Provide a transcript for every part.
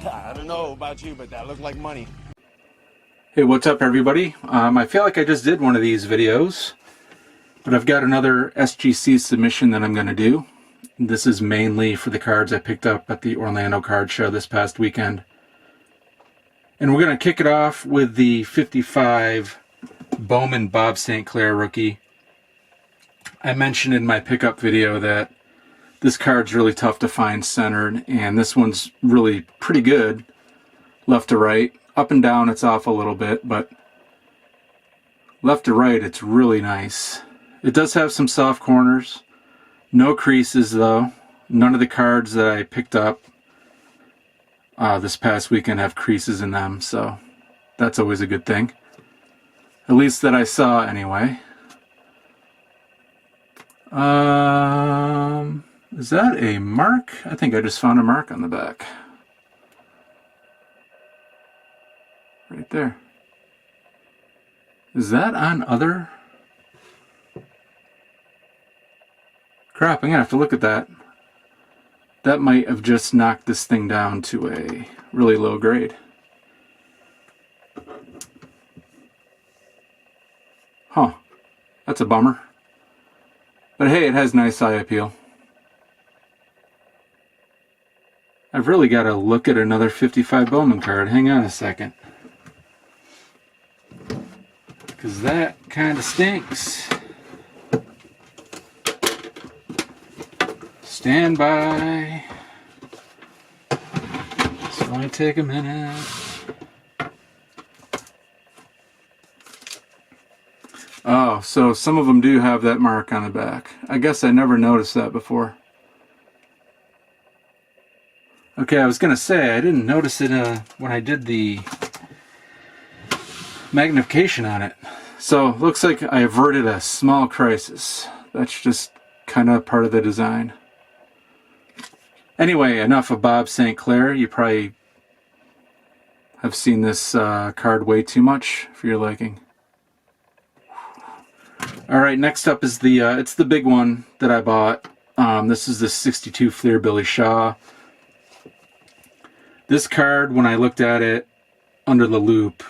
I don't know about you, but that looked like money. Hey, what's up everybody? I feel like I just did one of these videos, but I've got another SGC submission that I'm going to do. This is mainly for the cards I picked up at the Orlando card show this past weekend. And we're going to kick it off with the 55 Bowman Bob St. Clair rookie. I mentioned in my pickup video that this card's really tough to find centered, and this one's really pretty good left to right. Up and down it's off a little bit, but left to right it's really nice. It does have some soft corners, no creases though. None of the cards that I picked up this past weekend have creases in them, so that's always a good thing. At least that I saw anyway. Is that a mark? I think I just found a mark on the back. Right there. Is that on other? Crap, I'm gonna have to look at that. That might have just knocked this thing down to a really low grade. Huh. That's a bummer. But hey, it has nice eye appeal. I've really got to look at another 55 Bowman card. Hang on a second. Because that kind of stinks. Stand by. This might take a minute. Oh, so some of them do have that mark on the back. I guess I never noticed that before. Okay, I was going to say, I didn't notice it when I did the magnification on it. So, looks like I averted a small crisis. That's just kind of part of the design. Anyway, enough of Bob St. Clair. You probably have seen this card way too much for your liking. Alright, next up is the, it's the big one that I bought. This is the 62 Fleer Billy Shaw. This card, when I looked at it under the loop,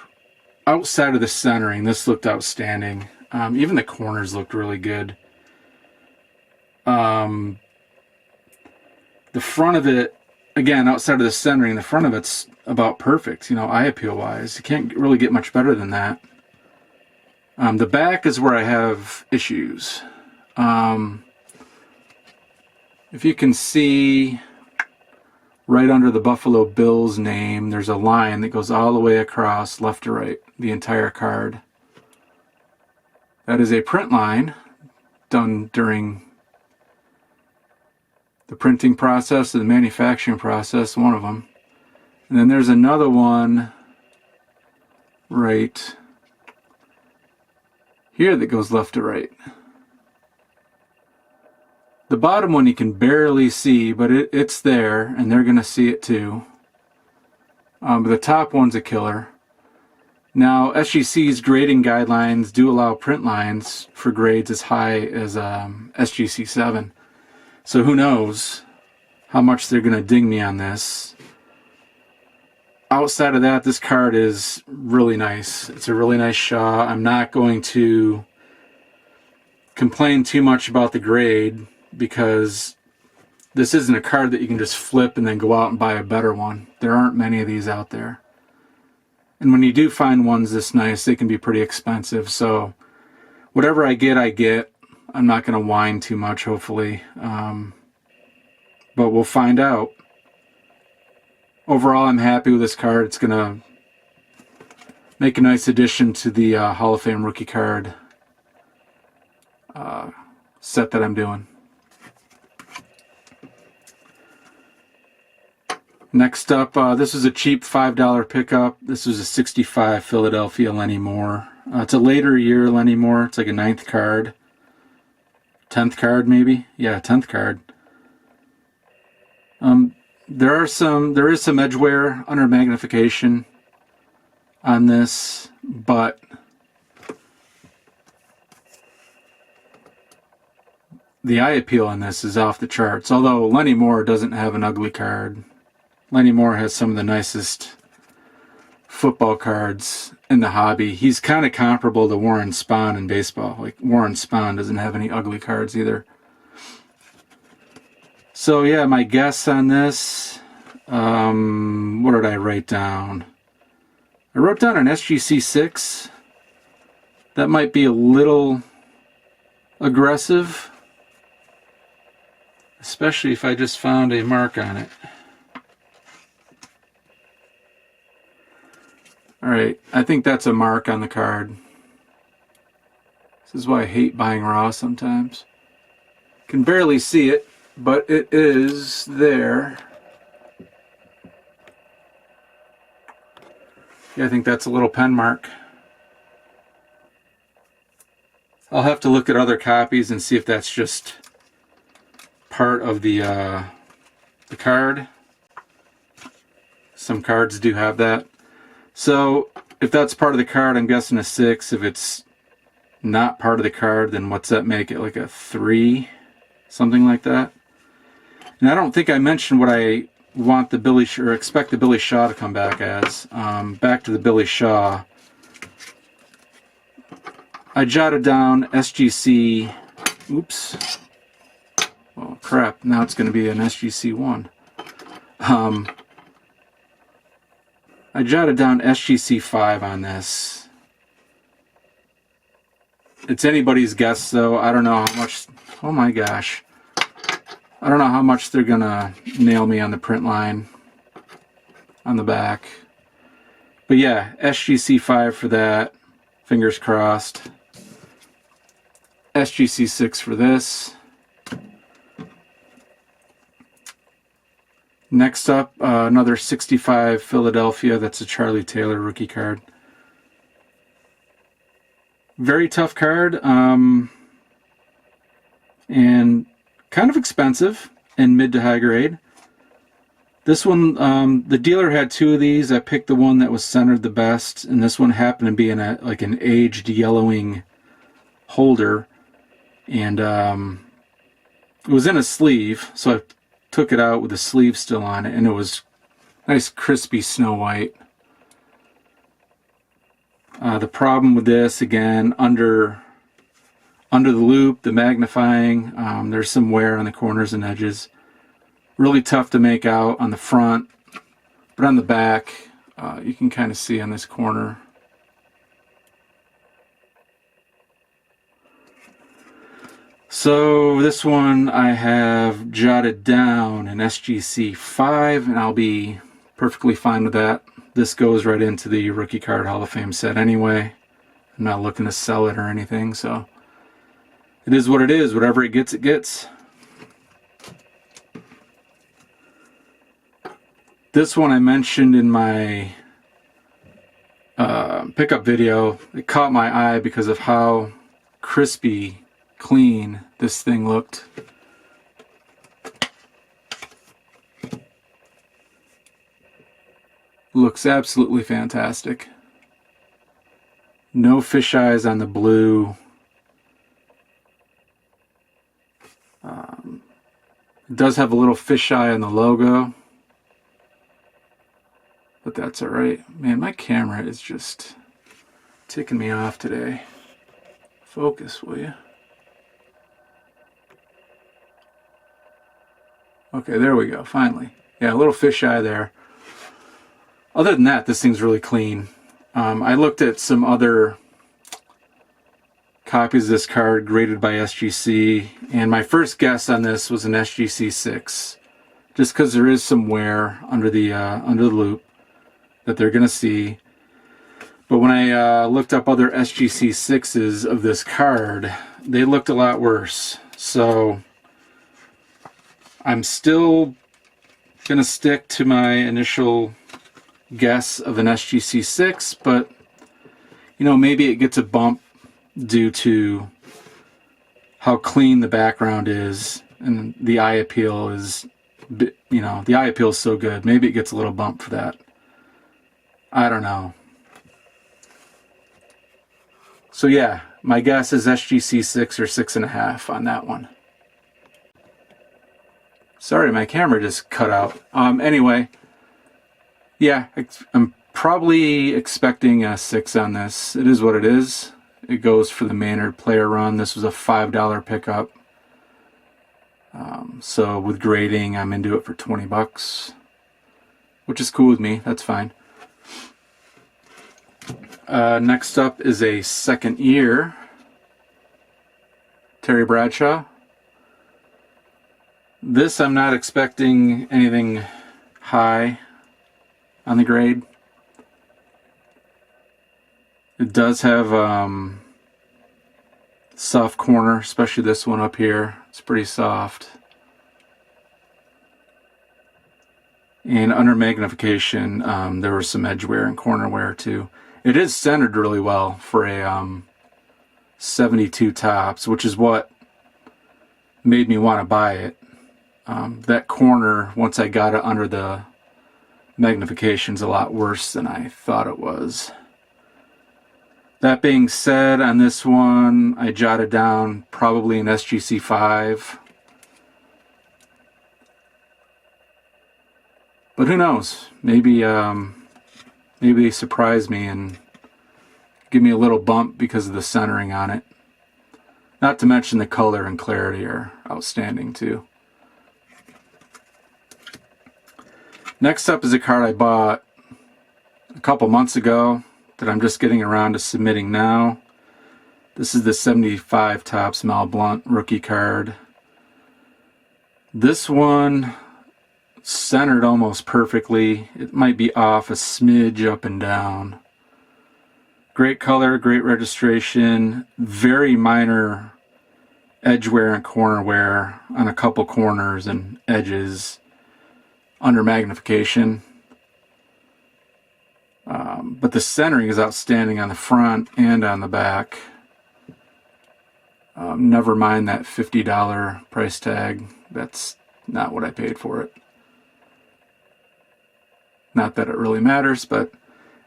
outside of the centering, this looked outstanding. Even the corners looked really good. The front of it, again, outside of the centering, the front of it's about perfect, you know, eye appeal wise. You can't really get much better than that. The back is where I have issues. If you can see right under the Buffalo Bills name, there's a line that goes all the way across left to right, the entire card. That is a print line done during the printing process or the manufacturing process, one of them. And then there's another one right here that goes left to right. The bottom one you can barely see, but it's there, and they're going to see it too. But the top one's a killer. Now, SGC's grading guidelines do allow print lines for grades as high as SGC 7. So who knows how much they're going to ding me on this. Outside of that, this card is really nice. It's a really nice Shaw. I'm not going to complain too much about the grade, because this isn't a card that you can just flip and then go out and buy a better one. There aren't many of these out there. And when you do find ones this nice, they can be pretty expensive. So whatever I get, I get. I'm not going to whine too much, hopefully. But we'll find out. Overall, I'm happy with this card. It's going to make a nice addition to the Hall of Fame rookie card set that I'm doing. Next up, this is a cheap $5 pickup. This is a 65 Philadelphia Lenny Moore. It's a later year Lenny Moore. It's like a 9th card. 10th card maybe? Yeah, 10th card. There is some edge wear under magnification on this, but the eye appeal on this is off the charts. Although Lenny Moore doesn't have an ugly card. Lenny Moore has some of the nicest football cards in the hobby. He's kind of comparable to Warren Spahn in baseball. Like, Warren Spahn doesn't have any ugly cards either. So yeah, my guess on this, what did I write down? I wrote down an SGC 6. That might be a little aggressive, especially if I just found a mark on it. Alright, I think that's a mark on the card. This is why I hate buying raw sometimes. Can barely see it, but it is there. Yeah, I think that's a little pen mark. I'll have to look at other copies and see if that's just part of the card. Some cards do have that. So if that's part of the card, I'm guessing a 6. If it's not part of the card, then what's that make it? Like a 3? Something like that. And I don't think I mentioned what I want the Billy or expect the Billy Shaw to come back as. Back to the Billy Shaw. I jotted down SGC. Oops. Oh crap! Now it's going to be an SGC 1. I jotted down SGC 5 on this. It's anybody's guess, though. I don't know how much. Oh my gosh! I don't know how much they're gonna nail me on the print line on the back. But yeah, SGC 5 for that. Fingers crossed. SGC 6 for this. Next up, another 65 Philadelphia. That's a Charlie Taylor rookie card. Very tough card, and kind of expensive in mid to high grade. This one, the dealer had 2 of these. I picked the one that was centered the best, and this one happened to be in a like an aged yellowing holder, and it was in a sleeve, so I took it out with the sleeve still on it, and it was nice crispy snow white. The problem with this, again, under the loop, the magnifying, there's some wear on the corners and edges. Really tough to make out on the front, but on the back, you can kind of see on this corner. So this one I have jotted down an SGC 5, and I'll be perfectly fine with that. This goes right into the Rookie Card Hall of Fame set anyway. I'm not looking to sell it or anything, so it is what it is. Whatever it gets, it gets. This one I mentioned in my pickup video. It caught my eye because of how crispy clean this thing looked. Looks absolutely fantastic. No fisheyes on the blue. It does have a little fisheye on the logo, but that's alright. Man, my camera is just ticking me off today. Focus, will you? Okay, there we go, finally. Yeah, a little fisheye there. Other than that, this thing's really clean. I looked at some other copies of this card graded by SGC, and my first guess on this was an SGC 6, just because there is some wear under the loop that they're going to see. But when I looked up other SGC 6s of this card, they looked a lot worse. So I'm still going to stick to my initial guess of an SGC 6, but you know, maybe it gets a bump due to how clean the background is, and the eye appeal is, you know, the eye appeal is so good. Maybe it gets a little bump for that. I don't know. So yeah, my guess is SGC 6 or 6.5 on that one. Sorry, my camera just cut out. Anyway, Yeah, I'm probably expecting a 6 on this. It is what it is. It goes for the Maynard Player Run. This was a $5 pickup. So with grading, I'm into it for 20 bucks, which is cool with me. That's fine. Next up is a second year Terry Bradshaw. This I'm not expecting anything high on the grade. It does have soft corner, especially this one up here. It's pretty soft. And under magnification, there was some edge wear and corner wear too. It is centered really well for a 72 tops, which is what made me want to buy it. That corner, once I got it under the magnification, is a lot worse than I thought it was. That being said, on this one, I jotted down probably an SGC 5. But who knows? Maybe they surprise me and give me a little bump because of the centering on it. Not to mention the color and clarity are outstanding too. Next up is a card I bought a couple months ago that I'm just getting around to submitting now. This is the 75 Topps Mal Blount rookie card. This one centered almost perfectly. It might be off a smidge up and down. Great color, great registration, very minor edge wear and corner wear on a couple corners and edges under magnification. But the centering is outstanding on the front and on the back. Never mind that $50 price tag. That's not what I paid for it. Not that it really matters, but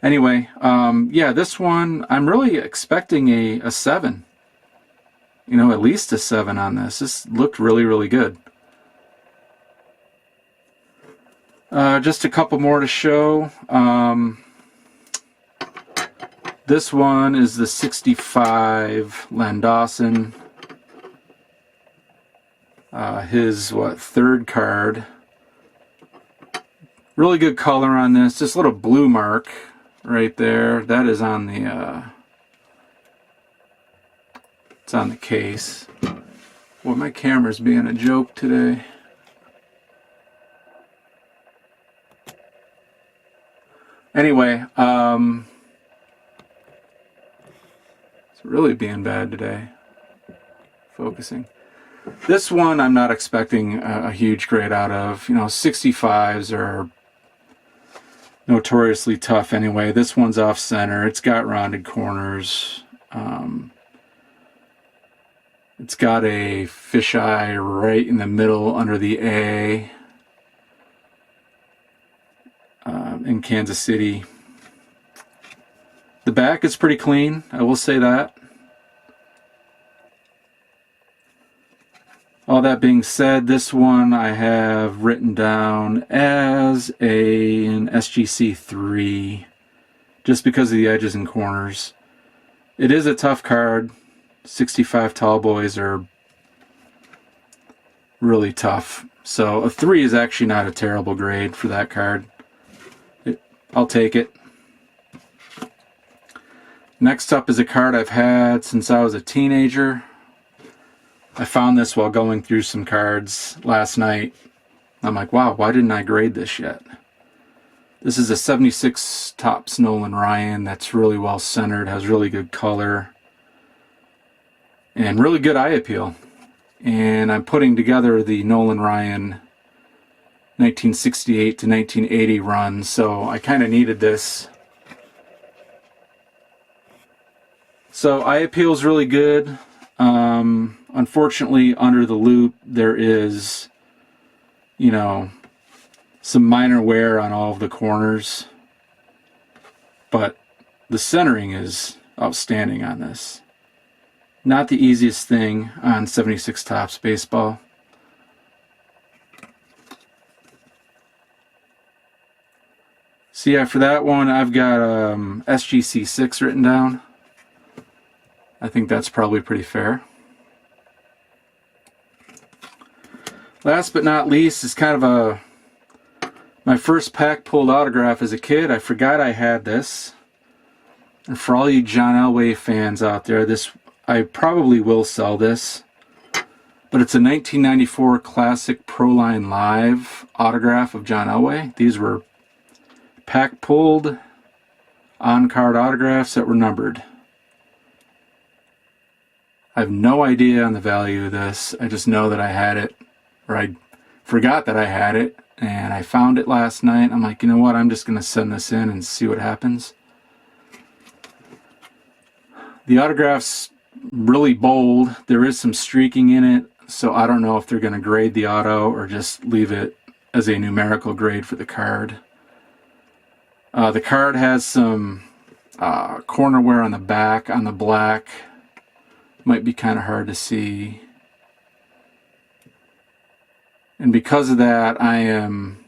anyway, yeah, this one, I'm really expecting a 7. You know, at least a 7 on this. This looked really, really good. Just a couple more to show. This one is the 65 Len Dawson. His, third card. Really good color on this. This little blue mark right there, that is on the, it's on the case. Well, my camera's being a joke today. Anyway, it's really being bad today. Focusing. This one I'm not expecting a huge grade out of. You know, 65s are notoriously tough anyway. This one's off center. It's got rounded corners. It's got a fisheye right in the middle under the A. In Kansas City. The back is pretty clean, I will say that. All that being said, this one I have written down as an SGC 3, just because of the edges and corners. It is a tough card. 65 tall boys are really tough. So a 3 is actually not a terrible grade for that card. I'll take it. Next up is a card I've had since I was a teenager. I found this while going through some cards last night. I'm like, wow, why didn't I grade this yet? This is a 76 Topps Nolan Ryan that's really well centered, has really good color, and really good eye appeal. And I'm putting together the Nolan Ryan 1968 to 1980 run, so I kind of needed this. So eye appeal is really good. Unfortunately, under the loop there is, you know, some minor wear on all of the corners, but the centering is outstanding on this. Not the easiest thing on 76 Topps baseball. So yeah, for that one, I've got SGC 6 written down. I think that's probably pretty fair. Last but not least is kind of my first pack pulled autograph as a kid. I forgot I had this. And for all you John Elway fans out there, I probably will sell this. But it's a 1994 Classic Proline Live autograph of John Elway. These were pack pulled on-card autographs that were numbered. I have no idea on the value of this. I just know that I had it, or I forgot that I had it, and I found it last night. I'm like, you know what, I'm just going to send this in and see what happens. The autograph's really bold. There is some streaking in it, so I don't know if they're going to grade the auto or just leave it as a numerical grade for the card. The card has some corner wear on the back, on the black. Might be kind of hard to see. And because of that, I'm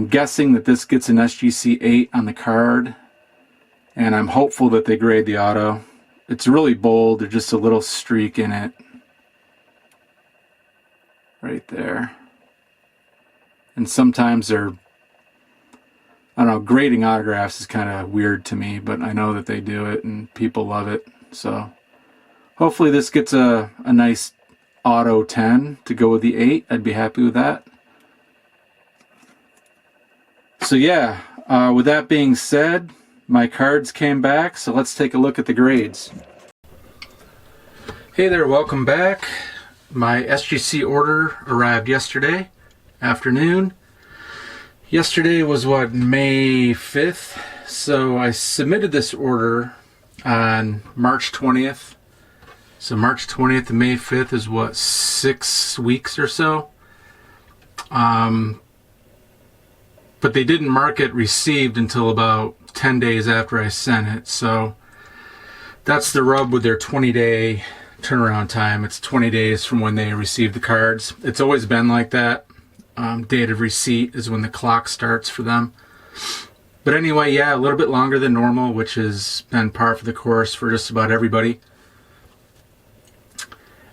guessing that this gets an SGC 8 on the card. And I'm hopeful that they grade the auto. It's really bold. There's just a little streak in it. Right there. And sometimes I don't know, grading autographs is kind of weird to me, but I know that they do it and people love it. So hopefully this gets a nice auto 10 to go with the 8. I'd be happy with that. So yeah, with that being said, my cards came back, so let's take a look at the grades. Hey there, welcome back. My SGC order arrived yesterday afternoon. Yesterday was what, May 5th? So I submitted this order on March 20th. So March 20th to May 5th is what, 6 weeks or so? But they didn't mark it received until about 10 days after I sent it. So that's the rub with their 20-day turnaround time. It's 20 days from when they received the cards. It's always been like that. Date of receipt is when the clock starts for them. But anyway, yeah, a little bit longer than normal, which has been par for the course for just about everybody.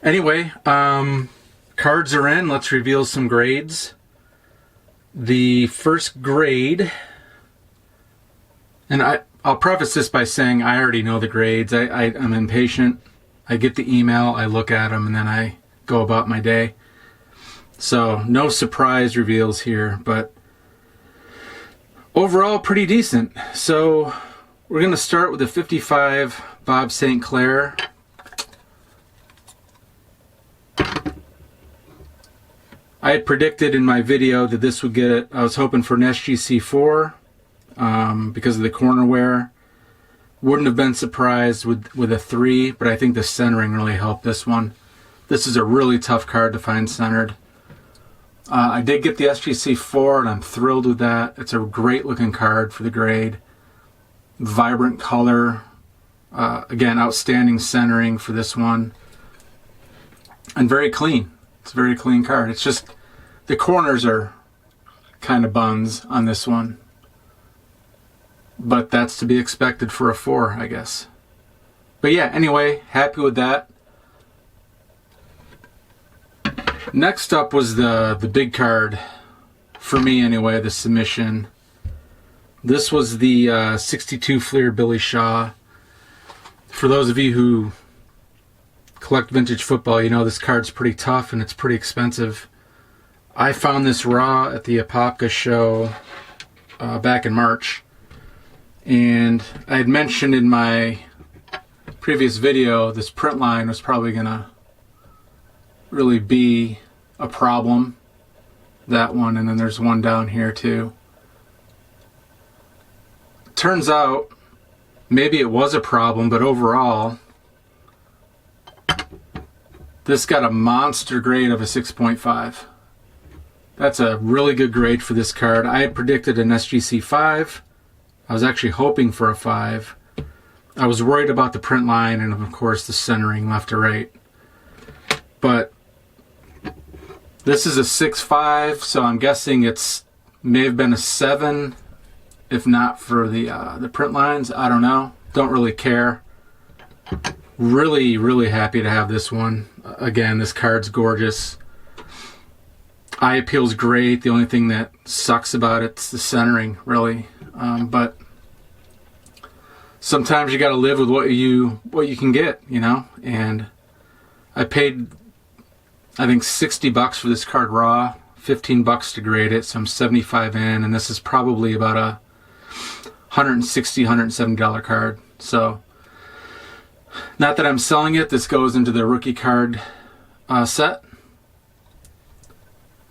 Anyway, cards are in. Let's reveal some grades. The first grade, and I'll preface this by saying I already know the grades. I'm impatient. I get the email, I look at them, and then I go about my day. So no surprise reveals here, but overall pretty decent. So we're going to start with a 55 Bob St. Clair. I had predicted in my video that this would get it. I was hoping for an SGC 4 because of the corner wear. Wouldn't have been surprised with a 3, but I think the centering really helped this one. This is a really tough card to find centered. I did get the SGC 4 and I'm thrilled with that. It's a great looking card for the grade. Vibrant color. Again, outstanding centering for this one. And very clean. It's a very clean card. It's just the corners are kind of buns on this one. But that's to be expected for a 4, I guess. But yeah, anyway, happy with that. Next up was the big card, for me anyway, the submission. This was the 62 Fleer Billy Shaw. For those of you who collect vintage football, you know this card's pretty tough and it's pretty expensive. I found this raw at the Apopka show back in March. And I had mentioned in my previous video this print line was probably going to really be a problem. That one, and then there's one down here too. Turns out maybe it was a problem, but overall this got a monster grade of a 6.5. That's a really good grade for this card. I had predicted an SGC 5. I was actually hoping for a 5. I was worried about the print line and of course the centering left to right. But this is a 6.5, so I'm guessing it's May have been a 7, if not for the print lines. I don't know. Don't really care. Really, really happy to have this one. Again, this card's gorgeous. Eye appeal's great. The only thing that sucks about it's the centering, really. But sometimes you got to live with what you can get, you know. And I paid, I think, $60 for this card raw, $15 to grade it, so I'm 75 in, and this is probably about a $160, $170 card. So, not that I'm selling it. This goes into the rookie card set.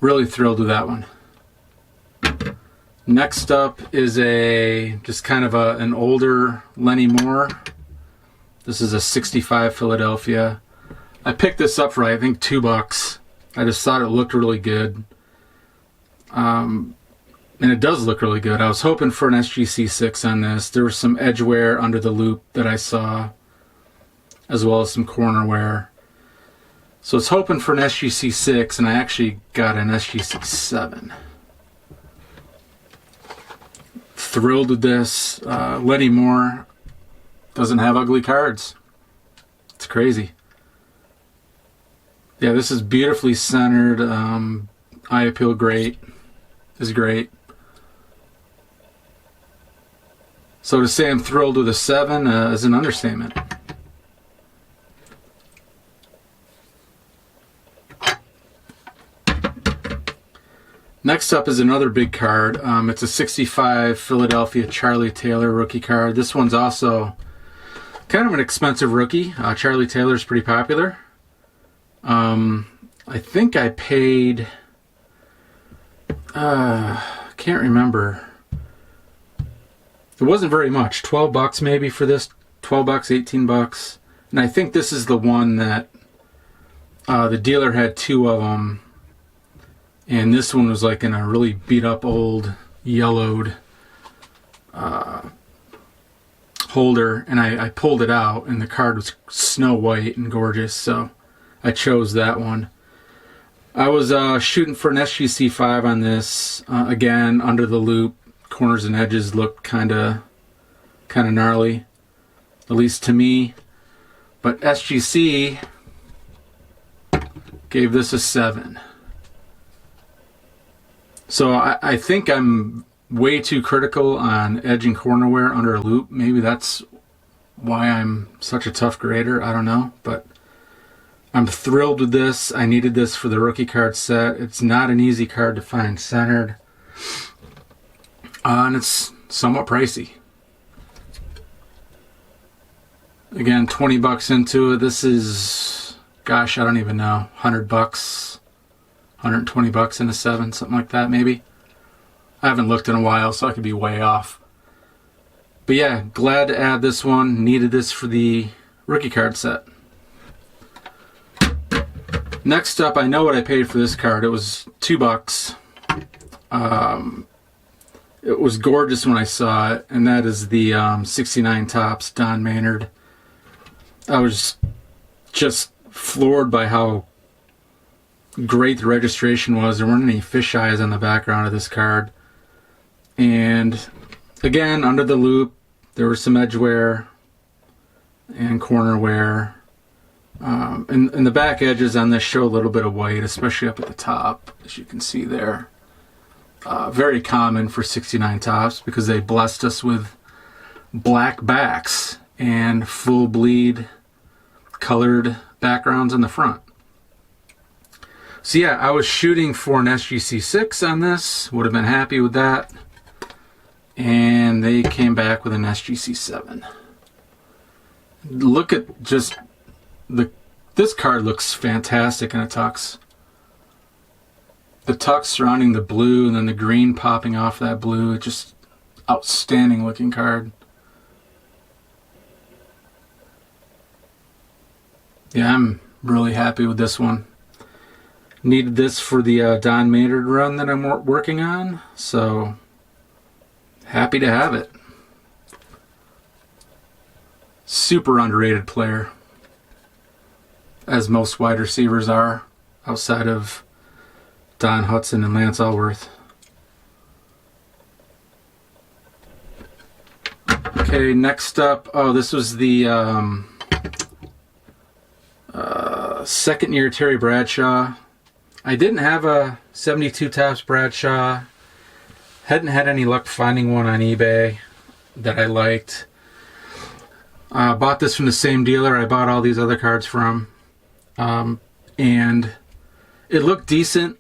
Really thrilled with that one. Next up is just kind of an older Lenny Moore. This is a 65 Philadelphia. I picked this up for, I think, $2. I just thought it looked really good. And it does look really good. I was hoping for an SGC 6 on this. There was some edge wear under the loop that I saw, as well as some corner wear. So I was hoping for an SGC 6, and I actually got an SGC 7. Thrilled with this. Lenny Moore doesn't have ugly cards. It's crazy. Yeah, this is beautifully centered. Eye appeal great. Is great. So to say I'm thrilled with a 7 is an understatement. Next up is another big card. It's a 65 Philadelphia Charlie Taylor rookie card. This one's also kind of an expensive rookie. Charlie Taylor's pretty popular. I think I paid, can't remember. It wasn't very much. $12 maybe for this. $12, $18. And I think this is the one that the dealer had 2 of them. And this one was like in a really beat up old yellowed holder. And I pulled it out, and the card was snow white and gorgeous. So I chose that one. I was shooting for an SGC 5 on this. Again, under the loop. Corners and edges look kind of gnarly, at least to me. But SGC gave this a 7. So I think I'm way too critical on edge and corner wear under a loop. Maybe that's why I'm such a tough grader. I don't know, but I'm thrilled with this. I needed this for the rookie card set. It's not an easy card to find centered. And it's somewhat pricey. Again, $20 into it. This is, gosh, I don't even know, $100, $120 in a 7, something like that maybe. I haven't looked in a while, so I could be way off. But yeah, glad to add this one. Needed this for the rookie card set. Next up, I know what I paid for this card. It was $2. It was gorgeous when I saw it, and that is the 69 Topps Don Maynard. I was just floored by how great the registration was. There weren't any fisheyes on the background of this card. And again, under the loop, there was some edge wear and corner wear. And the back edges on this show a little bit of white, especially up at the top, as you can see there. Very common for 69 Topps because they blessed us with black backs and full bleed colored backgrounds on the front. So yeah, I was shooting for an SGC 6 on this, would have been happy with that, and they came back with an SGC 7. Look at just this card looks fantastic in a tux. The tux surrounding the blue and then the green popping off that blue. Just outstanding looking card. Yeah, I'm really happy with this one. Needed this for the Don Maynard run that I'm working on, so happy to have it. Super underrated player, as most wide receivers are outside of Don Hudson and Lance Alworth. Okay, next up, oh, this was the second year Terry Bradshaw. I didn't have a 72 tops Bradshaw. Hadn't had any luck finding one on eBay that I liked. Bought this from the same dealer I bought all these other cards from. And it looked decent.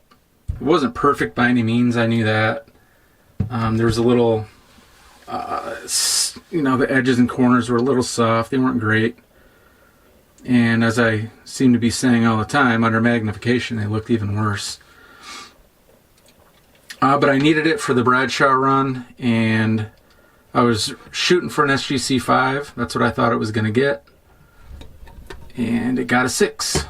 It wasn't perfect by any means, I knew that. There was a little, the edges and corners were a little soft. They weren't great. And as I seem to be saying all the time, under magnification, they looked even worse. But I needed it for the Bradshaw run, and I was shooting for an SGC 5. That's what I thought it was going to get. And it got a 6.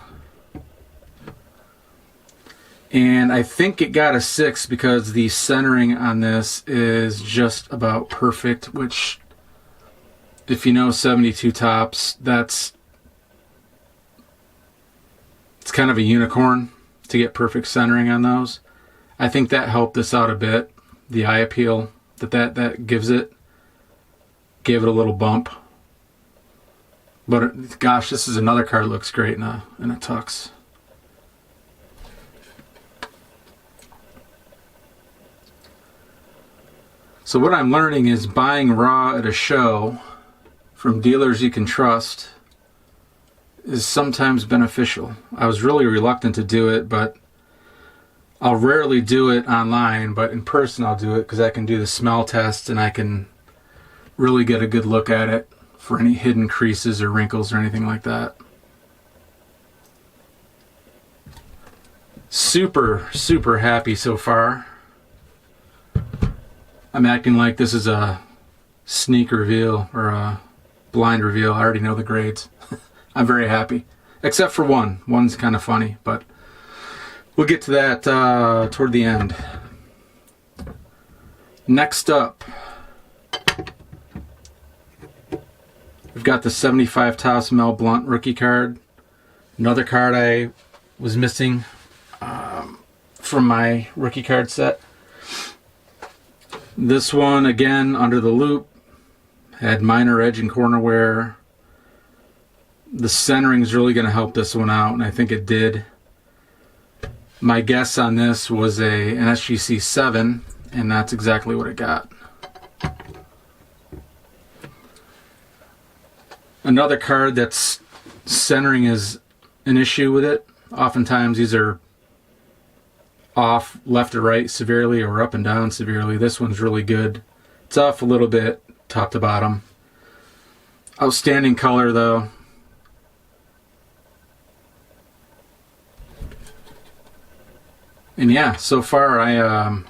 And I think it got a 6 because the centering on this is just about perfect, which, if you know 72 tops, it's kind of a unicorn to get perfect centering on those. I think that helped this out a bit. The eye appeal that gives it, gave it a little bump. But gosh, this is another card that looks great in a tux. So what I'm learning is buying raw at a show from dealers you can trust is sometimes beneficial. I was really reluctant to do it, but I'll rarely do it online, but in person I'll do it because I can do the smell test and I can really get a good look at it for any hidden creases or wrinkles or anything like that. Super, super happy so far. I'm acting like this is a sneak reveal or a blind reveal. I already know the grades. I'm very happy. Except for one. One's kind of funny, but we'll get to that toward the end. Next up, we've got the 75 Tops Mel Blount rookie card. Another card I was missing from my rookie card set. This one, again, under the loop, had minor edge and corner wear. The centering is really going to help this one out, and I think it did. My guess on this was an SGC 7, and that's exactly what it got. Another card that's centering is an issue with it. Oftentimes these are off left to right severely or up and down severely. This one's really good. It's off a little bit top to bottom. Outstanding color though. And yeah, so far I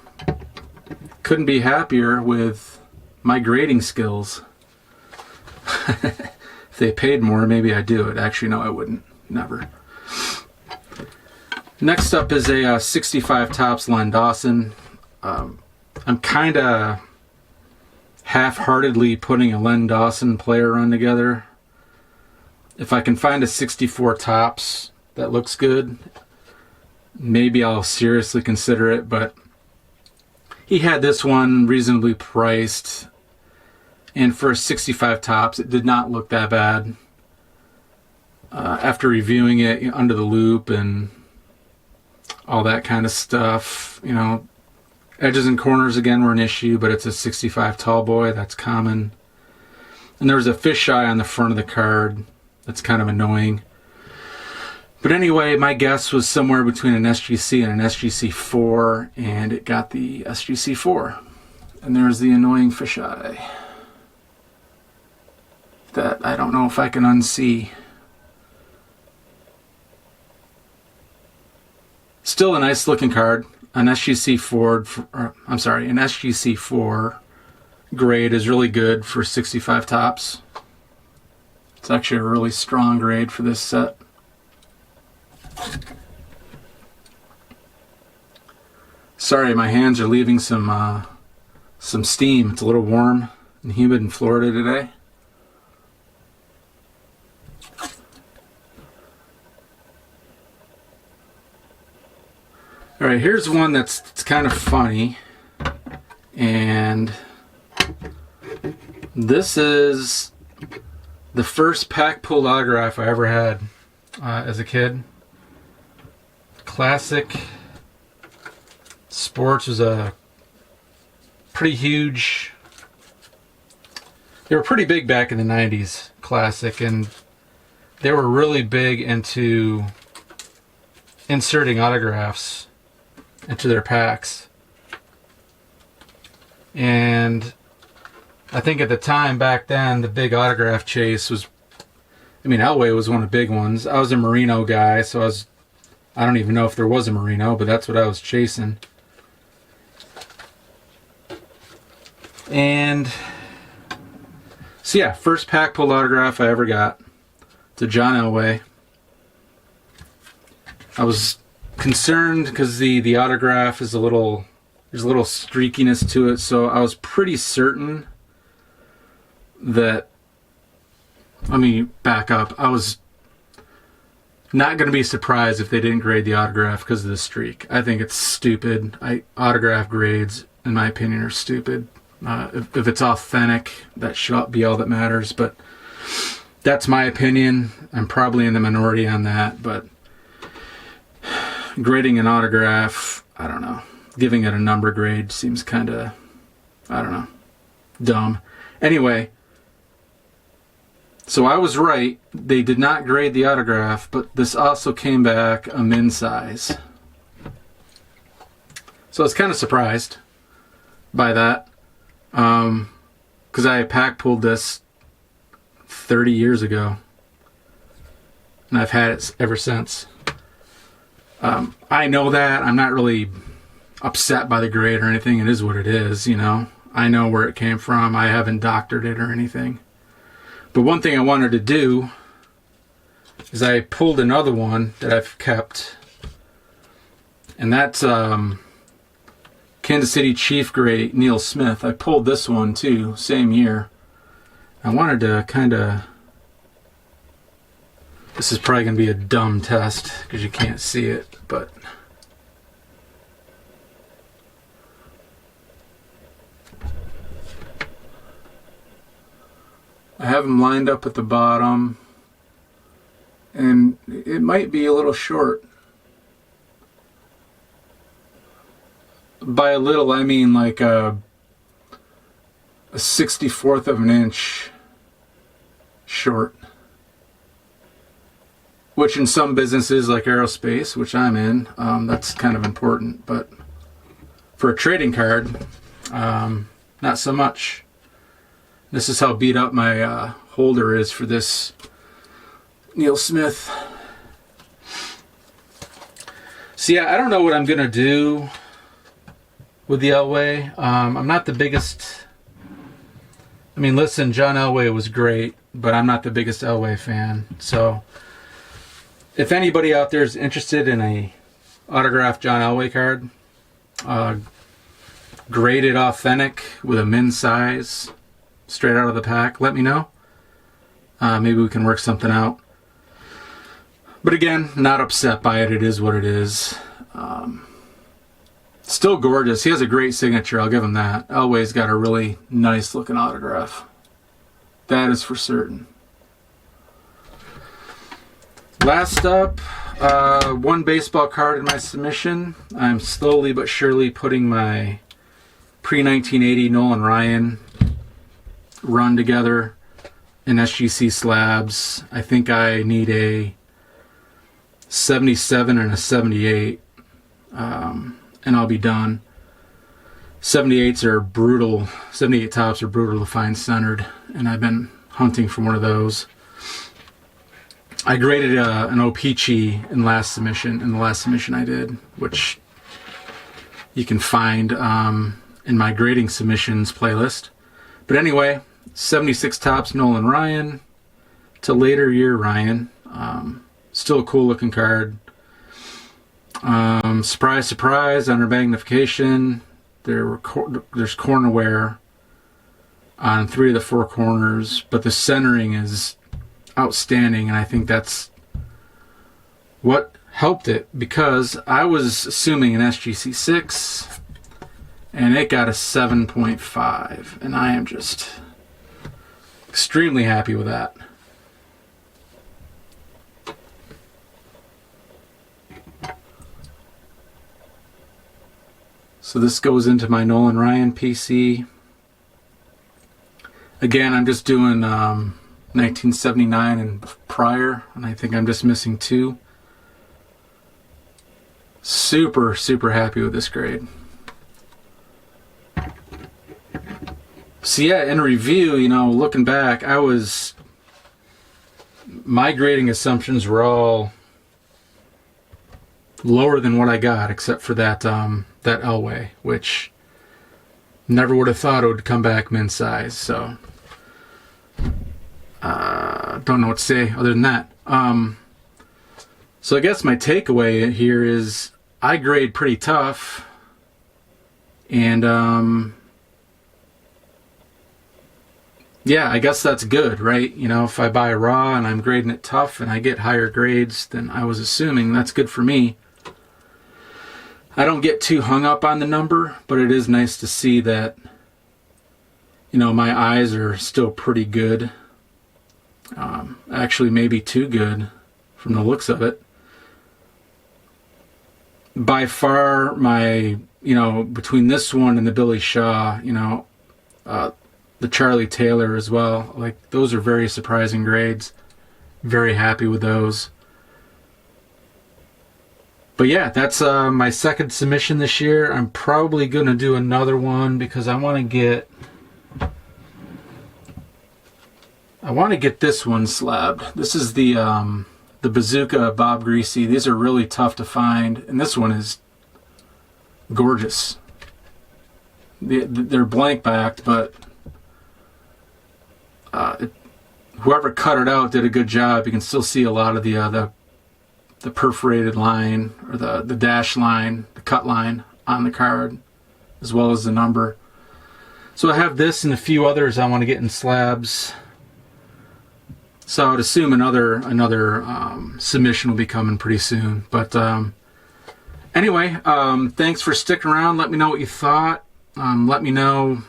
couldn't be happier with my grading skills. If they paid more, maybe I'd do it. Actually, no, I wouldn't. Never. Next up is a 65 Tops Len Dawson. I'm kind of half-heartedly putting a Len Dawson player run together. If I can find a 64 Tops that looks good, maybe I'll seriously consider it, but he had this one reasonably priced, and for a 65 Tops, it did not look that bad. After reviewing it under the loop and all that kind of stuff, you know, edges and corners again were an issue, but it's a 65 tall boy, that's common. And there was a fisheye on the front of the card that's kind of annoying. But anyway, my guess was somewhere between an SGC and an SGC 4, and it got the SGC 4. And there's the annoying fisheye that I don't know if I can unsee. Still a nice looking card. An SGC 4 grade is really good for 65 Tops. It's actually a really strong grade for this set. Sorry, my hands are leaving some steam. It's a little warm and humid in Florida today. All right, here's one that's kind of funny, and This is the first pack pulled autograph I ever had as a kid. Classic Sports was a pretty huge. They were pretty big back in the 90s, Classic, and they were really big into inserting autographs into their packs. And I think at the time back then, the big autograph chase was, Elway was one of the big ones. I was a Merino guy, so I don't even know if there was a Merino, but that's what I was chasing. And so yeah, first pack pulled autograph I ever got. It's a John Elway. I was concerned because the autograph is there's a little streakiness to it, so I was pretty certain that, let me back up, I was not going to be surprised if they didn't grade the autograph because of the streak. I think it's stupid. Autograph grades, in my opinion, are stupid. If it's authentic, that should be all that matters, but that's my opinion. I'm probably in the minority on that, but grading an autograph, I don't know. Giving it a number grade seems kind of, I don't know, dumb. Anyway, so I was right. They did not grade the autograph, but this also came back a min size. So I was kind of surprised by that. Because I pack pulled this 30 years ago, and I've had it ever since. I know that. I'm not really upset by the grade or anything. It is what it is, you know. I know where it came from. I haven't doctored it or anything. But one thing I wanted to do is I pulled another one that I've kept, and that's Kansas City Chief great Neil Smith. I pulled this one too, same year. I wanted to kind of, this is probably going to be a dumb test because you can't see it, but I have them lined up at the bottom, and it might be a little short. By a little, I mean like a 64th of an inch short. Which in some businesses like aerospace, which I'm in, that's kind of important. But for a trading card, not so much. This is how beat up my holder is for this Neil Smith. So yeah, I don't know what I'm going to do with the Elway. I'm not the biggest, listen, John Elway was great, but I'm not the biggest Elway fan. So if anybody out there is interested in a autographed John Elway card, graded authentic with a min size, straight out of the pack, let me know. Maybe we can work something out. But again, not upset by it. It is what it is. Still gorgeous. He has a great signature, I'll give him that. Elway's got a really nice looking autograph. That is for certain. Last up, one baseball card in my submission. I'm slowly but surely putting my pre-1980 Nolan Ryan run together in SGC slabs. I think I need a 77 and a 78. And I'll be done. 78s are brutal. 78 tops are brutal to find centered, and I've been hunting for one of those. I graded an O-Pee-Chee in the last submission I did, which you can find in my grading submissions playlist. But anyway, 76 tops Nolan Ryan to later year Ryan. Still a cool looking card. Surprise, surprise, under magnification, there's corner wear on 3 of the 4 corners, but the centering is outstanding, and I think that's what helped it, because I was assuming an SGC 6, and it got a 7.5, and I am just Extremely happy with that. So this goes into my Nolan Ryan PC. Again, I'm just doing 1979 and prior, and I think I'm just missing 2. Super, super happy with this grade. So yeah, in review, you know, looking back, my grading assumptions were all lower than what I got, except for that Elway, which never would have thought it would come back min size. So don't know what to say other than that. So I guess my takeaway here is I grade pretty tough, and yeah, I guess that's good, right? You know, if I buy raw and I'm grading it tough and I get higher grades than I was assuming, that's good for me. I don't get too hung up on the number, but it is nice to see that, you know, my eyes are still pretty good. Actually, maybe too good from the looks of it. By far, my, you know, between this one and the Billy Shaw, you know, the Charlie Taylor as well, like, those are very surprising grades. Very happy with those. But yeah, that's my second submission this year. I'm probably going to do another one because I want to get this one slabbed. This is the Bazooka Bob Greasy. These are really tough to find, and this one is gorgeous. They're blank backed, but whoever cut it out did a good job. You can still see a lot of the perforated line, or the dash line, the cut line on the card, as well as the number. So I have this and a few others I want to get in slabs. So I would assume another submission will be coming pretty soon. But anyway, thanks for sticking around. Let me know what you thought. Let me know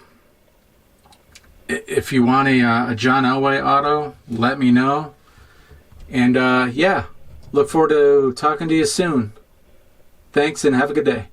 if you want a John Elway auto. Let me know. And yeah, look forward to talking to you soon. Thanks and have a good day.